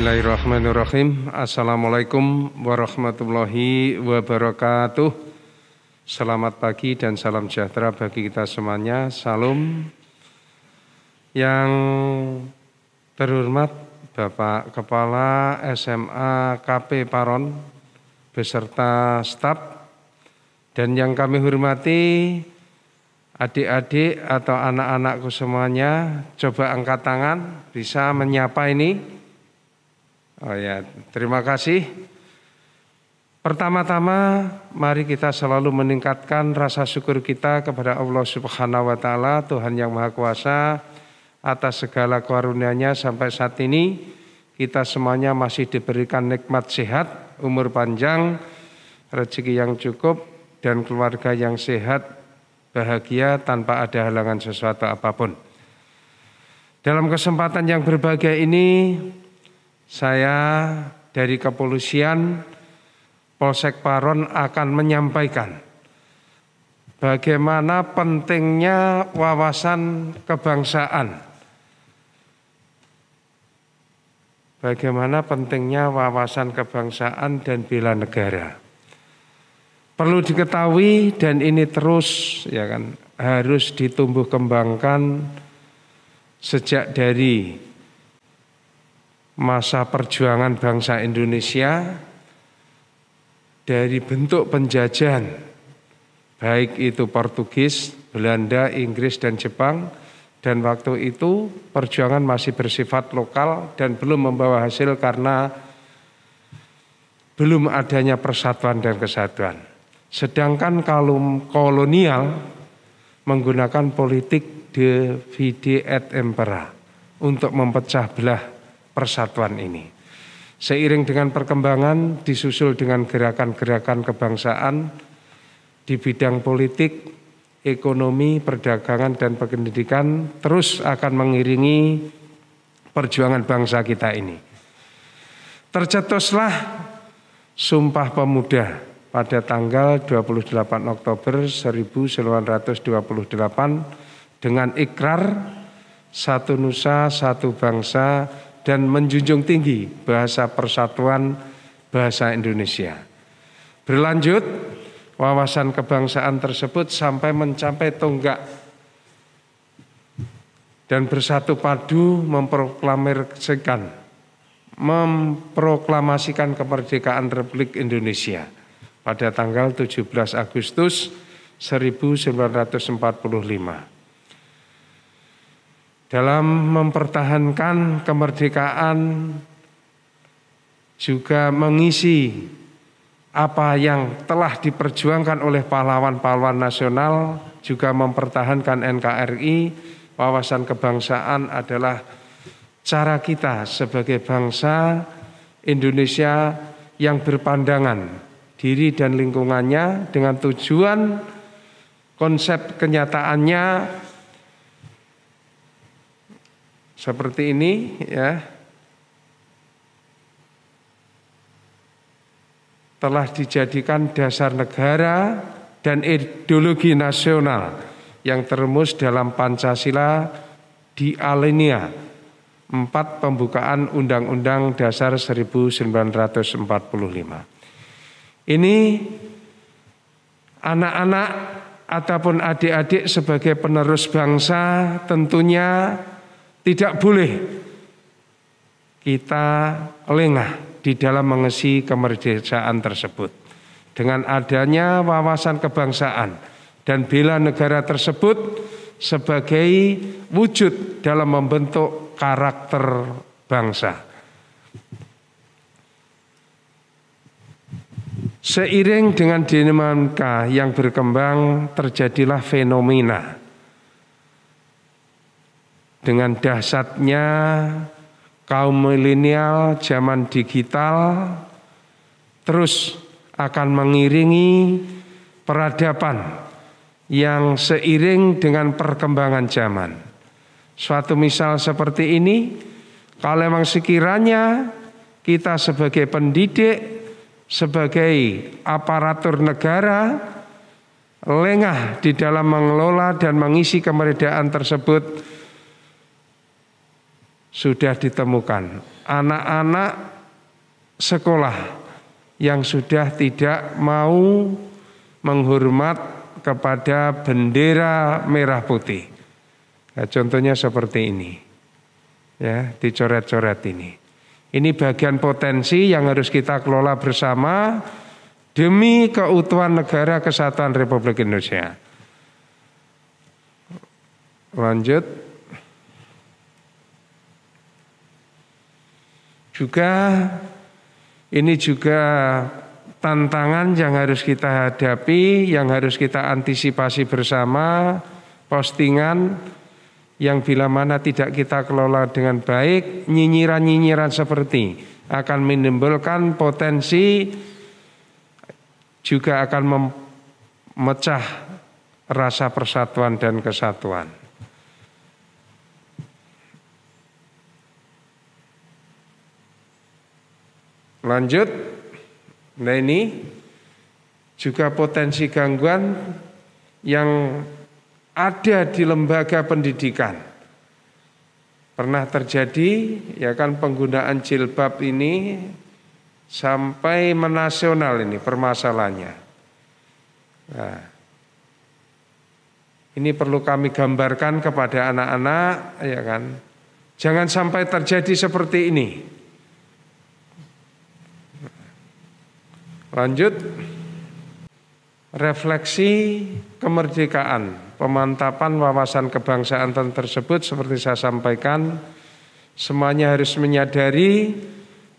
Bismillahirrahmanirrahim. Assalamualaikum warahmatullahi wabarakatuh. Selamat pagi dan salam sejahtera bagi kita semuanya. Salam. Yang terhormat Bapak Kepala SMA KP Paron beserta staf, dan yang kami hormati adik-adik atau anak-anakku semuanya, coba angkat tangan, bisa menyapa ini. Oh ya, terima kasih. Pertama-tama mari kita selalu meningkatkan rasa syukur kita kepada Allah Subhanahu wa taala, Tuhan yang Maha Kuasa, atas segala karunia-Nya sampai saat ini kita semuanya masih diberikan nikmat sehat, umur panjang, rezeki yang cukup, dan keluarga yang sehat, bahagia tanpa ada halangan sesuatu apapun. Dalam kesempatan yang berbahagia ini, saya dari Kepolisian Polsek Paron akan menyampaikan bagaimana pentingnya wawasan kebangsaan. Bagaimana pentingnya wawasan kebangsaan dan bela negara. Perlu diketahui, dan ini terus ya kan harus ditumbuh kembangkan sejak dari masa perjuangan bangsa Indonesia, dari bentuk penjajahan baik itu Portugis, Belanda, Inggris, dan Jepang, dan waktu itu perjuangan masih bersifat lokal dan belum membawa hasil karena belum adanya persatuan dan kesatuan. Sedangkan kaum kolonial menggunakan politik divide et impera untuk memecah belah persatuan ini. Seiring dengan perkembangan disusul dengan gerakan-gerakan kebangsaan di bidang politik, ekonomi, perdagangan, dan pendidikan terus akan mengiringi perjuangan bangsa kita ini. Tercetuslah Sumpah Pemuda pada tanggal 28 Oktober 1928 dengan ikrar satu nusa, satu bangsa, dan menjunjung tinggi bahasa persatuan bahasa Indonesia. Berlanjut, wawasan kebangsaan tersebut sampai mencapai tonggak dan bersatu padu memproklamasikan kemerdekaan Republik Indonesia pada tanggal 17 Agustus 1945. Dalam mempertahankan kemerdekaan juga mengisi apa yang telah diperjuangkan oleh pahlawan-pahlawan nasional, juga mempertahankan NKRI. Wawasan kebangsaan adalah cara kita sebagai bangsa Indonesia yang berpandangan diri dan lingkungannya dengan tujuan konsep kenyataannya seperti ini ya, telah dijadikan dasar negara dan ideologi nasional yang termus dalam Pancasila di alinea 4 pembukaan Undang-Undang Dasar 1945. Ini anak-anak ataupun adik-adik sebagai penerus bangsa tentunya tidak boleh kita lengah di dalam mengisi kemerdekaan tersebut. Dengan adanya wawasan kebangsaan dan bela negara tersebut sebagai wujud dalam membentuk karakter bangsa. Seiring dengan dinamika yang berkembang, terjadilah fenomena dengan dahsyatnya kaum milenial zaman digital terus akan mengiringi peradaban yang seiring dengan perkembangan zaman. Suatu misal seperti ini, kalau memang sekiranya kita sebagai pendidik, sebagai aparatur negara lengah di dalam mengelola dan mengisi kemerdekaan tersebut, sudah ditemukan. Anak-anak sekolah yang sudah tidak mau menghormat kepada bendera merah putih. Nah, contohnya seperti ini. Ya, dicoret-coret ini. Ini bagian potensi yang harus kita kelola bersama demi keutuhan negara kesatuan Republik Indonesia. Lanjut. Ini juga tantangan yang harus kita hadapi, yang harus kita antisipasi bersama. Postingan yang bila mana tidak kita kelola dengan baik, nyinyiran-nyinyiran seperti akan menimbulkan potensi, juga akan memecah rasa persatuan dan kesatuan. Lanjut. Nah, ini juga potensi gangguan yang ada di lembaga pendidikan. Pernah terjadi ya kan, penggunaan jilbab ini sampai menasional ini permasalahannya. Nah, ini perlu kami gambarkan kepada anak-anak ya kan. Jangan sampai terjadi seperti ini. Lanjut. Refleksi kemerdekaan, pemantapan wawasan kebangsaan tersebut seperti saya sampaikan, semuanya harus menyadari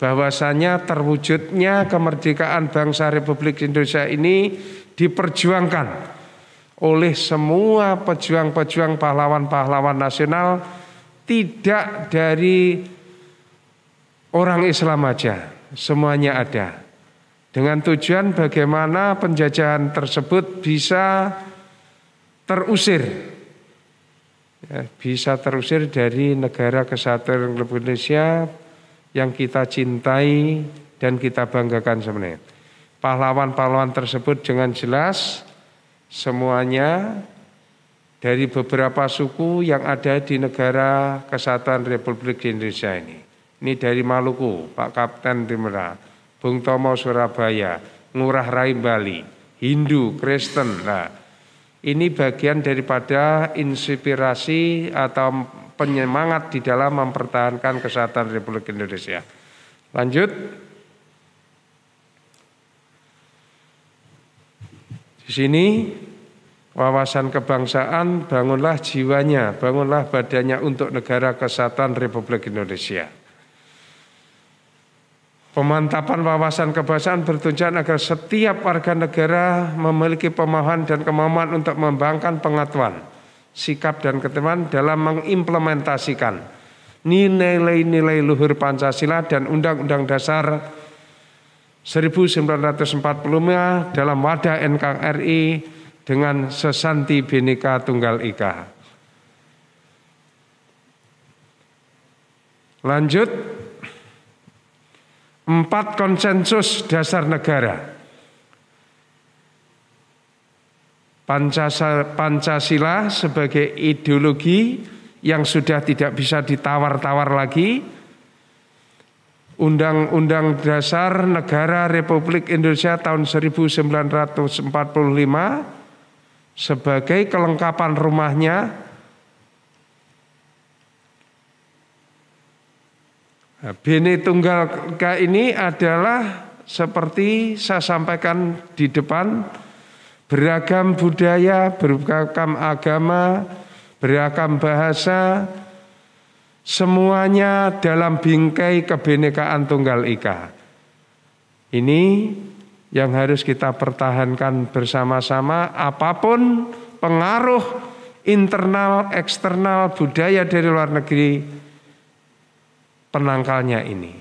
bahwasanya terwujudnya kemerdekaan bangsa Republik Indonesia ini diperjuangkan oleh semua pejuang-pejuang pahlawan-pahlawan nasional, tidak dari orang Islam aja, semuanya ada. Dengan tujuan bagaimana penjajahan tersebut bisa terusir, ya, bisa terusir dari negara kesatuan Republik Indonesia yang kita cintai dan kita banggakan sebenarnya. Pahlawan-pahlawan tersebut dengan jelas semuanya dari beberapa suku yang ada di negara kesatuan Republik Indonesia ini. Ini dari Maluku, Pak Kapten Dimera, Bung Tomo Surabaya, Ngurah Rai Bali, Hindu, Kristen. Nah, ini bagian daripada inspirasi atau penyemangat di dalam mempertahankan kesatuan Republik Indonesia. Lanjut. Di sini wawasan kebangsaan, bangunlah jiwanya, bangunlah badannya untuk negara kesatuan Republik Indonesia. Pemantapan wawasan kebangsaan bertujuan agar setiap warga negara memiliki pemahaman dan kemampuan untuk membangun pengetahuan, sikap dan keteman dalam mengimplementasikan nilai-nilai luhur Pancasila dan Undang-Undang Dasar 1945 dalam wadah NKRI dengan sesanti Bhinneka Tunggal Ika. Lanjut. 4 konsensus dasar negara. Pancasila sebagai ideologi yang sudah tidak bisa ditawar-tawar lagi. Undang-Undang Dasar Negara Republik Indonesia tahun 1945 sebagai kelengkapan rumahnya. Bhinneka Tunggal Ika ini adalah seperti saya sampaikan di depan, beragam budaya, beragam agama, beragam bahasa, semuanya dalam bingkai kebinekaan Tunggal Ika. Ini yang harus kita pertahankan bersama-sama, apapun pengaruh internal, eksternal, budaya dari luar negeri, penangkalnya ini.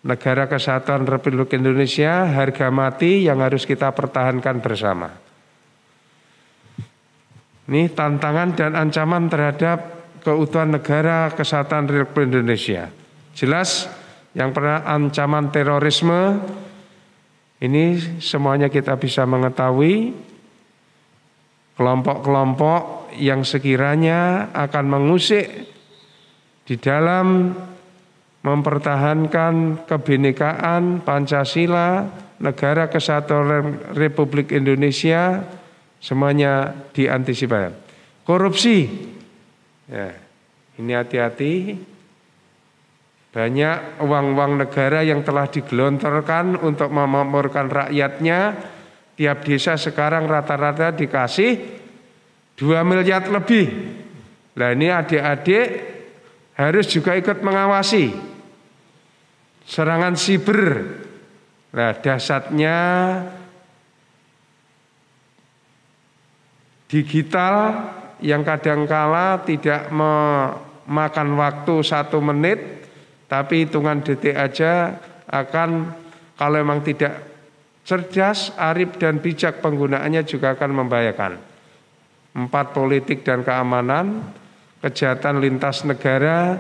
Negara Kesatuan Republik Indonesia harga mati yang harus kita pertahankan bersama. Ini tantangan dan ancaman terhadap keutuhan negara Kesatuan Republik Indonesia. Jelas yang pernah ancaman terorisme ini semuanya kita bisa mengetahui. Kelompok-kelompok yang sekiranya akan mengusik di dalam mempertahankan kebinekaan Pancasila, Negara Kesatuan Republik Indonesia, semuanya diantisipasi. Korupsi, ya, ini hati-hati. Banyak uang-uang negara yang telah digelontorkan untuk memakmurkan rakyatnya. Tiap desa sekarang rata-rata dikasih 2 miliar lebih. Nah ini adik-adik harus juga ikut mengawasi. Serangan siber. Nah dasarnya digital yang kadangkala tidak memakan waktu 1 menit, tapi hitungan detik aja akan, kalau memang tidak cerdas, arif dan bijak penggunaannya juga akan membahayakan. 4, politik dan keamanan, kejahatan lintas negara,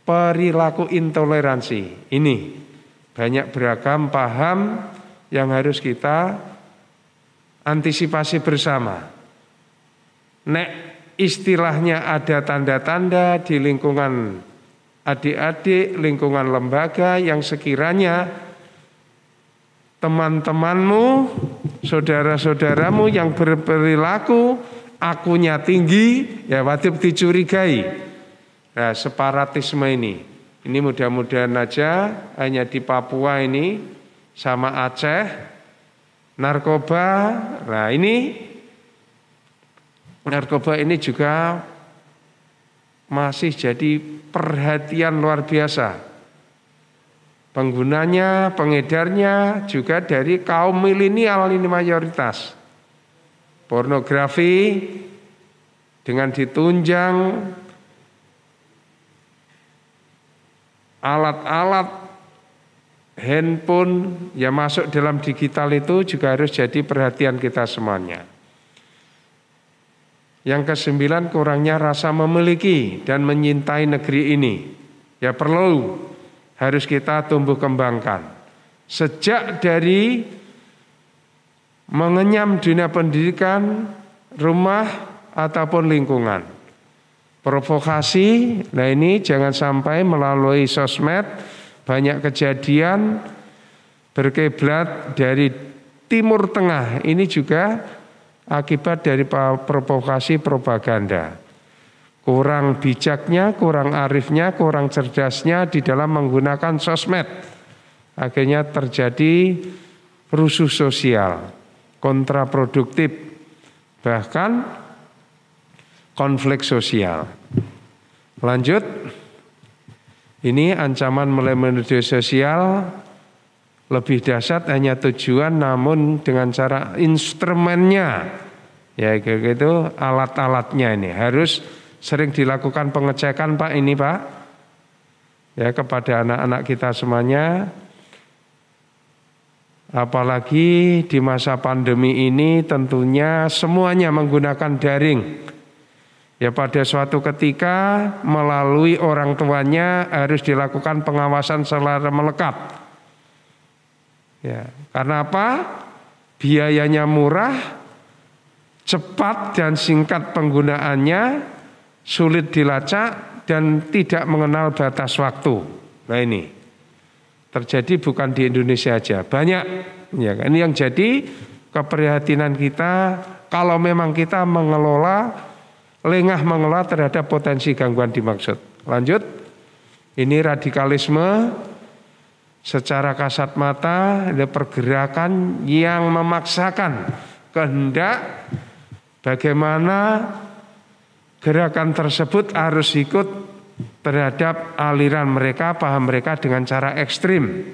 perilaku intoleransi. Ini banyak beragam paham yang harus kita antisipasi bersama. Nek istilahnya ada tanda-tanda di lingkungan adik-adik, lingkungan lembaga yang sekiranya teman-temanmu, saudara-saudaramu yang berperilaku akunya tinggi, ya wajib dicurigai. Nah, separatisme ini mudah-mudahan aja hanya di Papua ini sama Aceh, narkoba. Nah, narkoba ini juga masih jadi perhatian luar biasa. Penggunanya, pengedarnya juga dari kaum milenial ini mayoritas. Pornografi dengan ditunjang alat-alat handphone yang masuk dalam digital itu juga harus jadi perhatian kita semuanya. Yang ke-9, kurangnya rasa memiliki dan menyintai negeri ini. Ya harus kita tumbuh kembangkan. Sejak dari mengenyam dunia pendidikan, rumah ataupun lingkungan. Provokasi, nah ini jangan sampai melalui sosmed banyak kejadian berkiblat dari Timur Tengah. Ini juga akibat dari provokasi propaganda. Kurang bijaknya, kurang arifnya, kurang cerdasnya di dalam menggunakan sosmed. Akhirnya terjadi rusuh sosial, kontraproduktif, bahkan konflik sosial. Lanjut, ini ancaman melalui media sosial lebih dahsyat, hanya tujuan namun dengan cara instrumennya, ya gitu, alat-alatnya ini harus sering dilakukan pengecekan Pak, ini Pak, ya kepada anak-anak kita semuanya. Apalagi di masa pandemi ini tentunya semuanya menggunakan daring. Ya pada suatu ketika melalui orang tuanya harus dilakukan pengawasan secara melekat. Ya, karena apa? Biayanya murah, cepat dan singkat penggunaannya, sulit dilacak dan tidak mengenal batas waktu. Nah ini terjadi bukan di Indonesia aja, banyak. Ya, ini yang jadi keprihatinan kita kalau memang kita lengah mengelola terhadap potensi gangguan dimaksud. Lanjut, ini radikalisme. Secara kasat mata ada pergerakan yang memaksakan kehendak bagaimana gerakan tersebut harus ikut terhadap aliran mereka, paham mereka dengan cara ekstrim.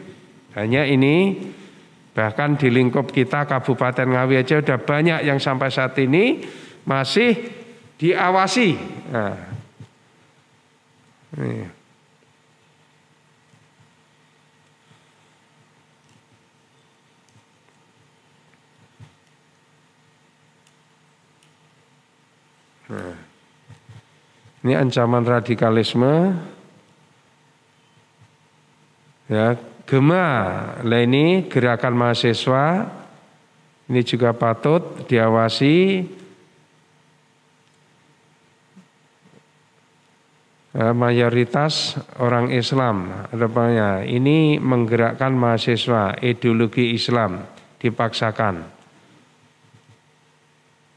Hanya ini bahkan di lingkup kita Kabupaten Ngawi aja udah banyak yang sampai saat ini masih diawasi. Nah, ini. Nah, ini ancaman radikalisme, ya Gema. Nah ini gerakan mahasiswa, ini juga patut diawasi. mayoritas orang Islam. Rupanya ini menggerakkan mahasiswa, ideologi Islam dipaksakan.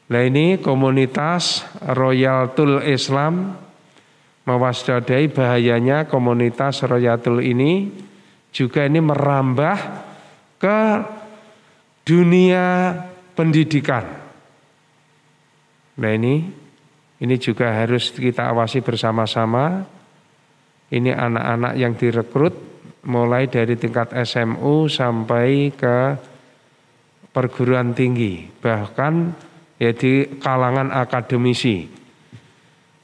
Nah ini komunitas Royatul Islam mewaspadai bahayanya komunitas Royatul ini juga ini merambah ke dunia pendidikan. Nah ini juga harus kita awasi bersama-sama. Ini anak-anak yang direkrut mulai dari tingkat SMU sampai ke perguruan tinggi, bahkan ya di kalangan akademisi.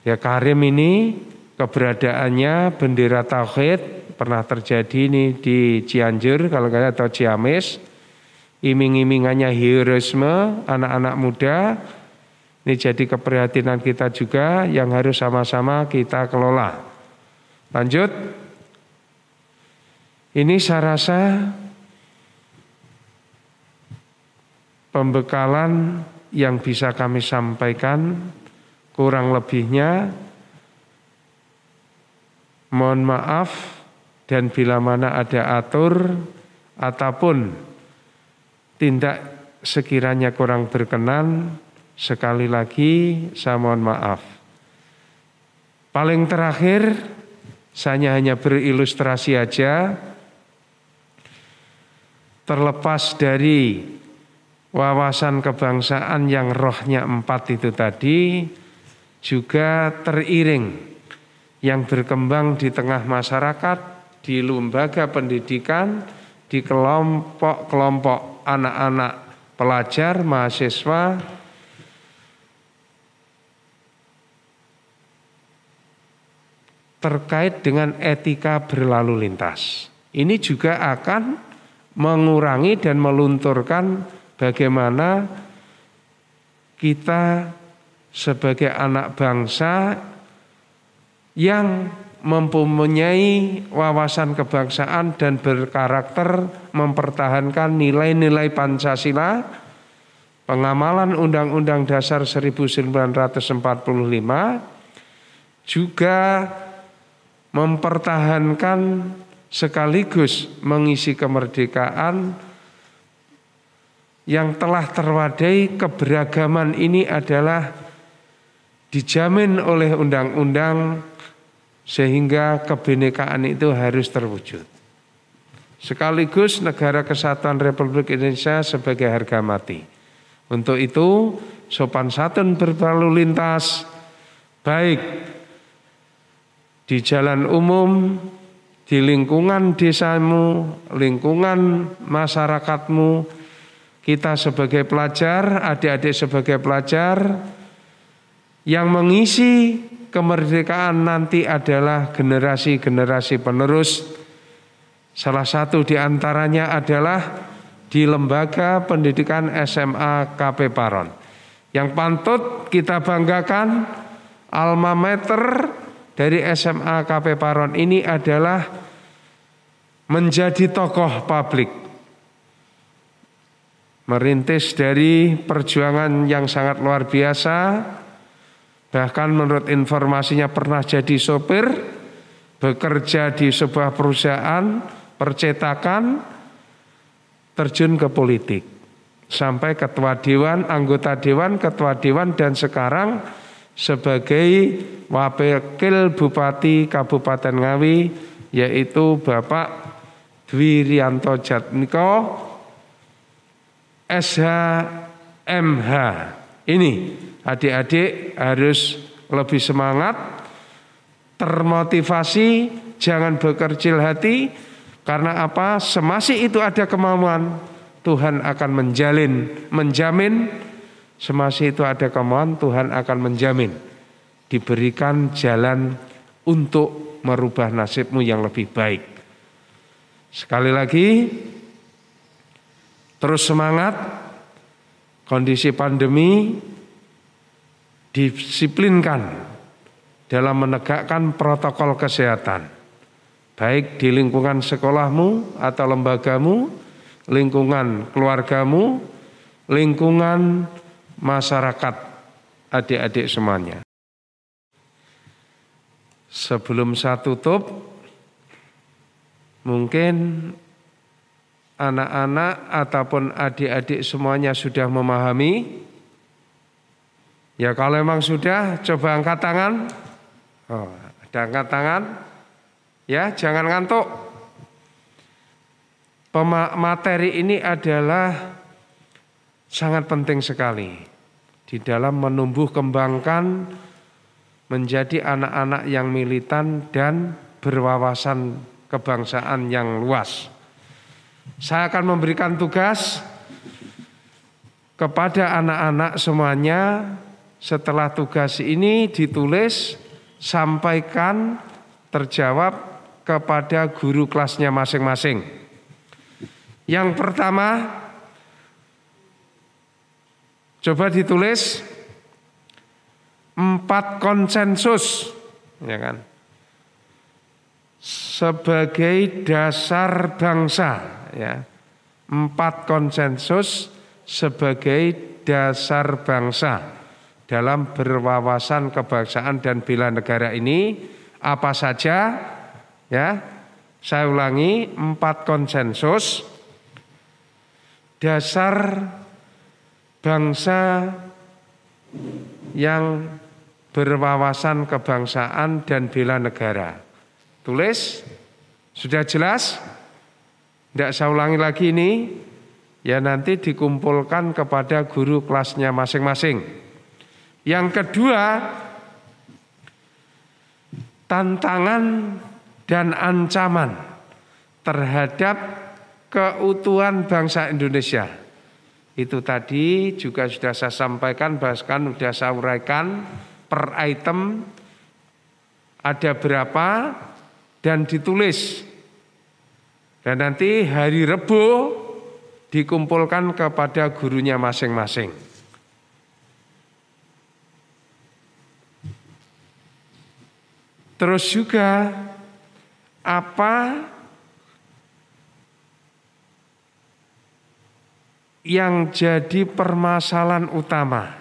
Ya Karim ini keberadaannya bendera tauhid pernah terjadi ini di Cianjur kalau nggak atau Ciamis. Iming-imingannya heroisme anak-anak muda. Ini jadi keprihatinan kita juga yang harus sama-sama kita kelola. Lanjut. Ini saya rasa pembekalan yang bisa kami sampaikan kurang lebihnya. Mohon maaf dan bila mana ada atur ataupun tindak sekiranya kurang berkenan, sekali lagi saya mohon maaf. Paling terakhir, saya hanya berilustrasi aja. Terlepas dari wawasan kebangsaan yang rohnya 4 itu tadi, juga teriring yang berkembang di tengah masyarakat, di lembaga pendidikan, di kelompok-kelompok anak-anak pelajar, mahasiswa, terkait dengan etika berlalu lintas. Ini juga akan mengurangi dan melunturkan bagaimana kita sebagai anak bangsa yang mempunyai wawasan kebangsaan dan berkarakter mempertahankan nilai-nilai Pancasila, pengamalan Undang-Undang Dasar 1945, juga mempertahankan sekaligus mengisi kemerdekaan yang telah terwadai. Keberagaman ini adalah dijamin oleh undang-undang sehingga kebinekaan itu harus terwujud. Sekaligus negara kesatuan Republik Indonesia sebagai harga mati. Untuk itu sopan santun berlalu lintas baik di jalan umum, di lingkungan desamu, lingkungan masyarakatmu, kita sebagai pelajar, adik-adik sebagai pelajar, yang mengisi kemerdekaan nanti adalah generasi-generasi penerus. Salah satu di antaranya adalah di lembaga pendidikan SMA KP Paron. Yang patut kita banggakan, alma mater dari SMA KP Paron ini adalah menjadi tokoh publik. Merintis dari perjuangan yang sangat luar biasa, bahkan menurut informasinya pernah jadi sopir, bekerja di sebuah perusahaan percetakan, terjun ke politik, sampai ketua dewan, anggota dewan, ketua dewan, dan sekarang sebagai wakil bupati Kabupaten Ngawi, yaitu Bapak Dwi Rianto Jatmiko SHMH. Ini adik-adik harus lebih semangat, termotivasi, jangan berkecil hati. Karena apa? Semasih itu ada kemauan, Tuhan akan menjamin. Semasih itu ada kemauan, Tuhan akan menjamin diberikan jalan untuk merubah nasibmu yang lebih baik. Sekali lagi, terus semangat. Kondisi pandemi, disiplinkan dalam menegakkan protokol kesehatan, baik di lingkungan sekolahmu atau lembagamu, lingkungan keluargamu, lingkungan masyarakat, adik-adik semuanya. Sebelum saya tutup, mungkin anak-anak ataupun adik-adik semuanya sudah memahami. Ya kalau memang sudah, coba angkat tangan. Oh, ada angkat tangan. Ya, jangan ngantuk. Materi ini adalah sangat penting sekali di dalam menumbuh kembangkan menjadi anak-anak yang militan dan berwawasan kebangsaan yang luas. Saya akan memberikan tugas kepada anak-anak semuanya. Setelah tugas ini ditulis, sampaikan terjawab kepada guru kelasnya masing-masing. Yang pertama, coba ditulis 4 konsensus, ya kan? Sebagai dasar bangsa, ya. 4 konsensus sebagai dasar bangsa dalam berwawasan kebangsaan dan bela negara ini apa saja? Ya, saya ulangi, 4 konsensus dasar bangsa yang berwawasan kebangsaan dan bela negara. Tulis, sudah jelas? Tidak saya ulangi lagi ini. Ya nanti dikumpulkan kepada guru kelasnya masing-masing. Yang kedua, tantangan dan ancaman terhadap keutuhan bangsa Indonesia. Itu tadi juga sudah saya sampaikan, bahkan sudah saya uraikan per item ada berapa dan ditulis. Dan nanti hari Rebo dikumpulkan kepada gurunya masing-masing. Terus juga apa yang jadi permasalahan utama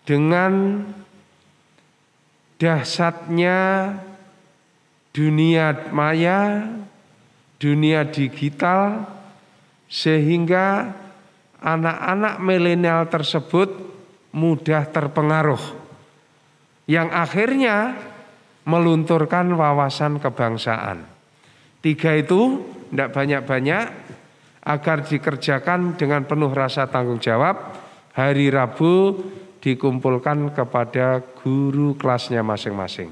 dengan dahsyatnya dunia maya, dunia digital, sehingga anak-anak milenial tersebut mudah terpengaruh, yang akhirnya melunturkan wawasan kebangsaan. 3 itu tidak banyak-banyak, agar dikerjakan dengan penuh rasa tanggung jawab. Hari Rabu dikumpulkan kepada guru kelasnya masing-masing.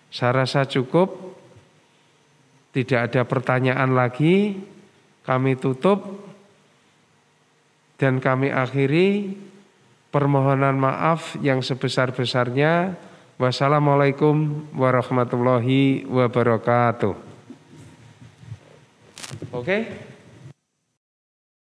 Saya rasa cukup, tidak ada pertanyaan lagi. Kami tutup dan kami akhiri permohonan maaf yang sebesar-besarnya. Wassalamualaikum warahmatullahi wabarakatuh. Oke.